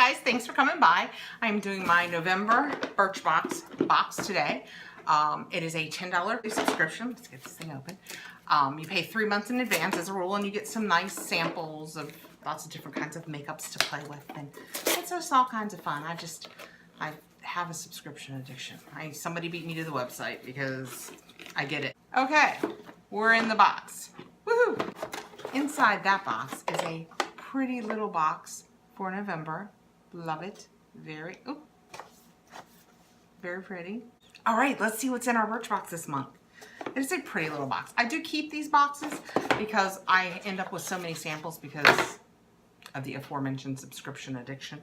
guys, thanks for coming by. I'm doing my November Birchbox box today. It is a $10 subscription. Let's get this thing open. You pay 3 months in advance as a rule, and you get some nice samples of lots of different kinds of makeups to play with, and it's just all kinds of fun. I have a subscription addiction. Somebody beat me to the website because I get it. Okay, we're in the box. Woohoo! Inside that box is a pretty little box for November. Love it. Very pretty. All right, let's see what's in our Birchbox this month. It's a pretty little box. I do keep these boxes because I end up with so many samples because of the aforementioned subscription addiction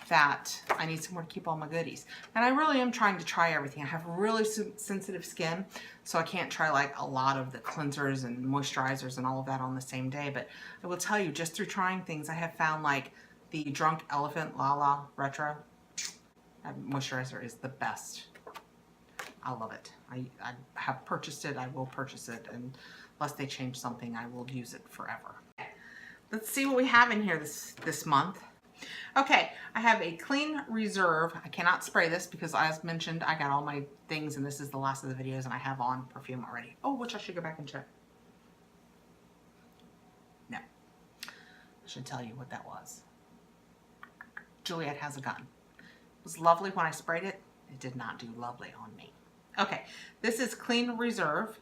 that I need somewhere to keep all my goodies. And I really am trying to try everything. I have really sensitive skin, so I can't try like a lot of the cleansers and moisturizers and all of that on the same day. But I will tell you, just through trying things, I have found like the Drunk Elephant Lala Retro moisturizer is the best. I love it. I have purchased it. I will purchase it, and unless they change something, I will use it forever. Let's see what we have in here this month. Okay, I have a Clean Reserve. I cannot spray this because, as mentioned, I got all my things, and this is the last of the videos, and I have on perfume already. Oh, which I should go back and check. No. I should tell you what that was. Juliet Has a Gun. It was lovely when I sprayed it. It did not do lovely on me. Okay, this is Clean Reserve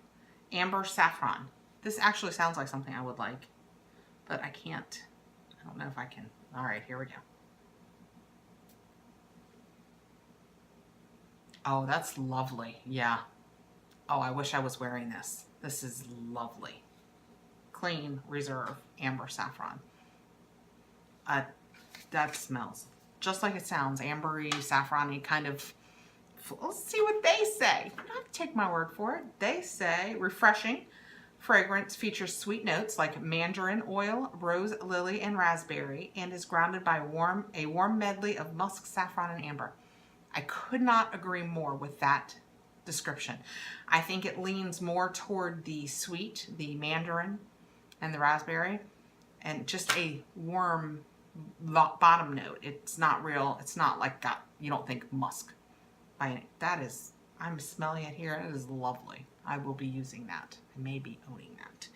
Amber Saffron. This actually sounds like something I would like, but I can't. I don't know if I can. All right, here we go. Oh, that's lovely. Yeah. Oh, I wish I was wearing this. This is lovely. Clean Reserve Amber Saffron. That smells just like it sounds. Ambery, saffron-y kind of. Let's see what they say. I'm not take my word for it. They say refreshing fragrance, features sweet notes like mandarin oil, rose lily, and raspberry, and is grounded by a warm medley of musk, saffron, and amber. I could not agree more with that description. I think it leans more toward the sweet, the mandarin, and the raspberry, and just a warm bottom note. It's not real. It's not like you don't think musk. That is, I'm smelling it here. It is lovely. I will be using that. I may be owning that.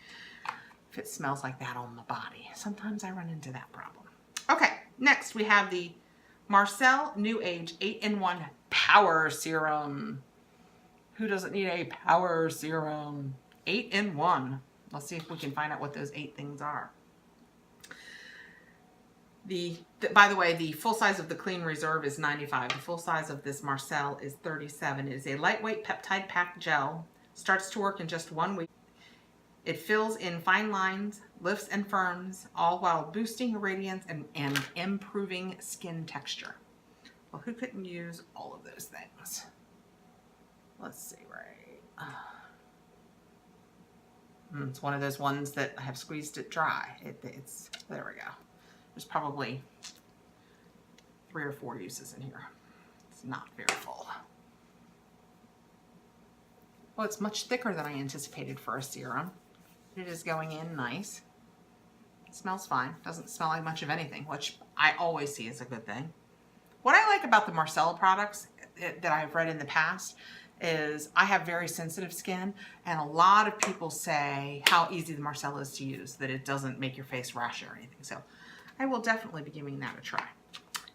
If it smells like that on the body. Sometimes I run into that problem. Okay, next we have the Marcella New Age 8-in-1 Power Serum. Who doesn't need a power serum? 8-in-1. Let's see if we can find out what those 8 things are. By the way, the full size of the Clean Reserve is 95. The full size of this Marcella is 37. It is a lightweight peptide packed gel. Starts to work in just 1 week. It fills in fine lines, lifts and firms, all while boosting radiance and improving skin texture. Well, who couldn't use all of those things? Let's see, right. It's one of those ones that I have squeezed it dry. There we go. There's probably 3 or 4 uses in here. It's not very full. Well, it's much thicker than I anticipated for a serum. It is going in nice. It smells fine. Doesn't smell like much of anything, which I always see as a good thing. What I like about the Marcella products that I've read in the past is I have very sensitive skin, and a lot of people say how easy the Marcella is to use, that it doesn't make your face rash or anything. So I will definitely be giving that a try.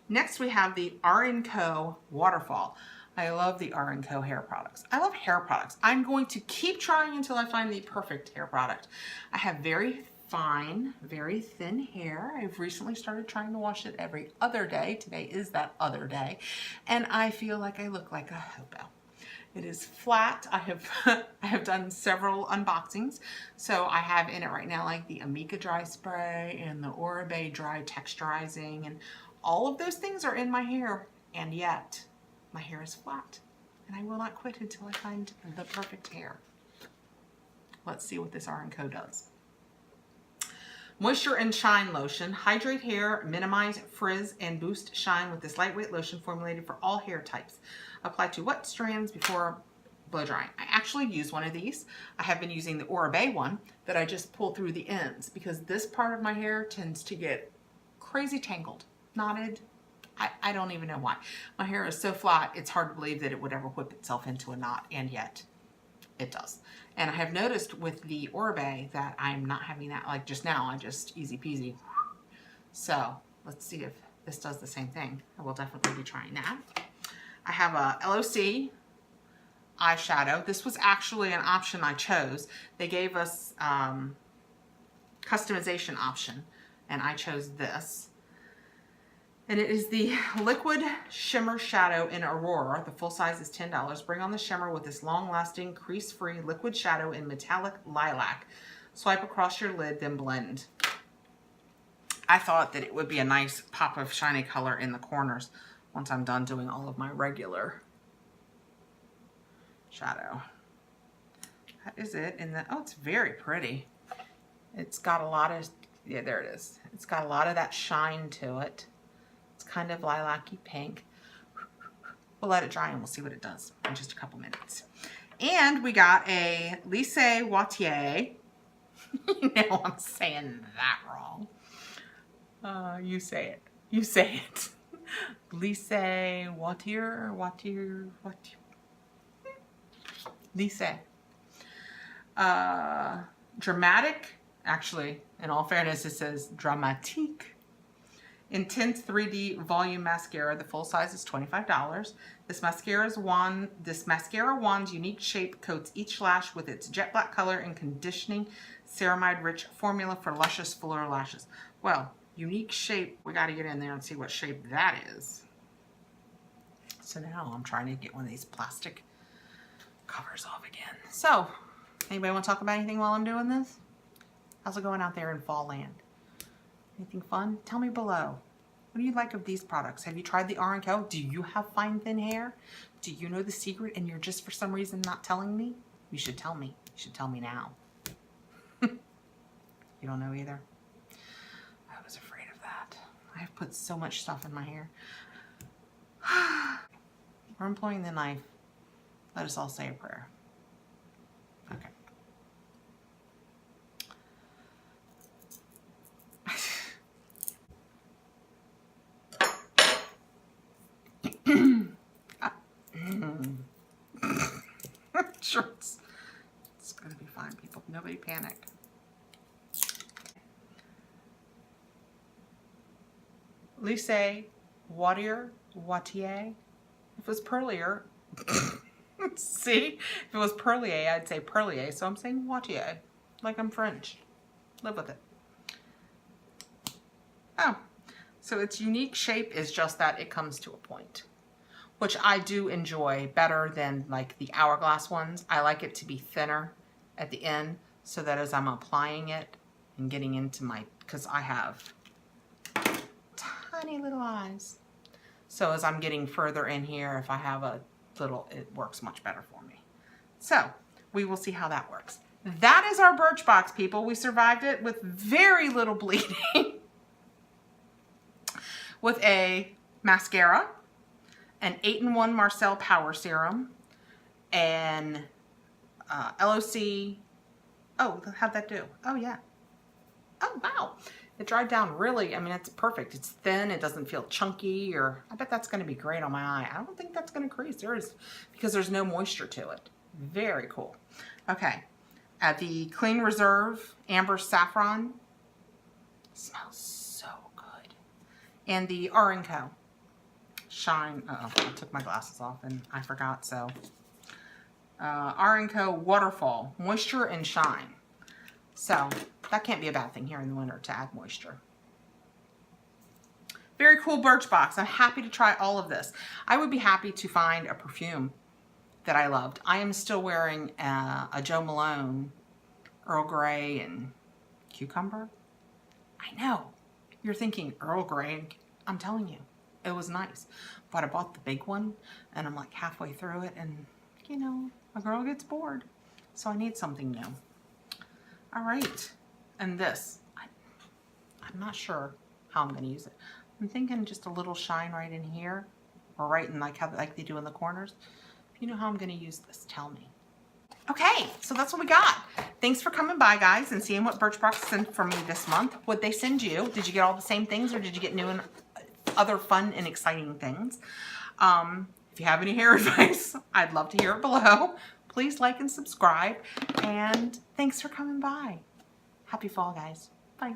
Next, we have the R&Co Waterfall. I love the R&Co hair products. I love hair products. I'm going to keep trying until I find the perfect hair product. I have very fine, very thin hair. I've recently started trying to wash it every other day. Today is that other day. And I feel like I look like a hobo. It is flat. I have done several unboxings. So I have in it right now like the Amika Dry Spray and the Aurora Dry Texturizing, and all of those things are in my hair, and yet my hair is flat. And I will not quit until I find the perfect hair. Let's see what this R&Co does. Moisture and Shine Lotion. Hydrate hair, minimize frizz, and boost shine with this lightweight lotion formulated for all hair types. Apply to wet strands before blow drying. I actually use one of these. I have been using the Aurora one that I just pull through the ends because this part of my hair tends to get crazy tangled, knotted. I don't even know why. My hair is so flat, it's hard to believe that it would ever whip itself into a knot, and yet it does. And I have noticed with the Oribe that I'm not having that, like just now, I just easy peasy. So let's see if this does the same thing. I will definitely be trying that. I have a LOC eyeshadow. This was actually an option I chose. They gave us customization option, and I chose this. And it is the Liquid Shimmer Shadow in Aurora. The full size is $10. Bring on the shimmer with this long-lasting, crease-free liquid shadow in metallic lilac. Swipe across your lid, then blend. I thought that it would be a nice pop of shiny color in the corners once I'm done doing all of my regular shadow. That is it. And oh, it's very pretty. It's got a lot of, yeah, there it is. It's got a lot of that shine to it. It's kind of lilac-y pink. We'll let it dry and we'll see what it does in just a couple minutes. And we got a Lise Watier. You know I'm saying that wrong. You say it. You say it. Lise Watier. Lise. Dramatic. Actually, in all fairness, it says dramatique. Intense 3D volume mascara. The full size is $25. This mascara wand's unique shape coats each lash with its jet black color and conditioning ceramide rich formula for luscious fuller lashes. Well, unique shape. We got to get in there and see what shape that is. So now I'm trying to get one of these plastic covers off again. So, anybody want to talk about anything while I'm doing this? How's it going out there in fall land? Anything fun? Tell me below. What do you like of these products? Have you tried the R & Co? Do you have fine, thin hair? Do you know the secret and you're just for some reason not telling me? You should tell me. You should tell me now. You don't know either? I was afraid of that. I have put so much stuff in my hair. We're employing the knife. Let us all say a prayer. Okay. Sure, it's gonna be fine, people. Nobody panic. Lise Watier. If it was Perlier, see? If it was Perlier, I'd say Perlier, so I'm saying Watier, like I'm French. Live with it. Oh, so its unique shape is just that it comes to a point, which I do enjoy better than like the hourglass ones. I like it to be thinner at the end so that as I'm applying it and getting into my, because I have tiny little eyes. So as I'm getting further in here, if I have a little, it works much better for me. So we will see how that works. That is our Birchbox, people. We survived it with very little bleeding. With a mascara, an 8-in-1 Marcella Power Serum, and LOC. Oh, how'd that do? Oh, yeah. Oh, wow. It dried down really. I mean, it's perfect. It's thin. It doesn't feel chunky, or I bet that's going to be great on my eye. I don't think that's going to crease. Because there's no moisture to it. Very cool. Okay. The Clean Reserve Amber Saffron. Smells so good. And the R & Co. Shine. Uh-oh, I took my glasses off and I forgot, so. R & Co. Waterfall. Moisture and Shine. So, that can't be a bad thing here in the winter to add moisture. Very cool Birchbox. I'm happy to try all of this. I would be happy to find a perfume that I loved. I am still wearing a Jo Malone Earl Grey and Cucumber. I know. You're thinking Earl Grey. I'm telling you, it was nice. But I bought the big one and I'm like halfway through it and, you know, a girl gets bored. So I need something new. All right. And this, I'm not sure how I'm going to use it. I'm thinking just a little shine right in here or right in like how like they do in the corners. If you know how I'm going to use this, tell me. Okay, so that's what we got. Thanks for coming by, guys, and seeing what Birchbox sent for me this month. What'd they send you? Did you get all the same things or did you get new and other fun and exciting things. If you have any hair advice, I'd love to hear it below. Please like and subscribe, and thanks for coming by. Happy fall, guys. Bye.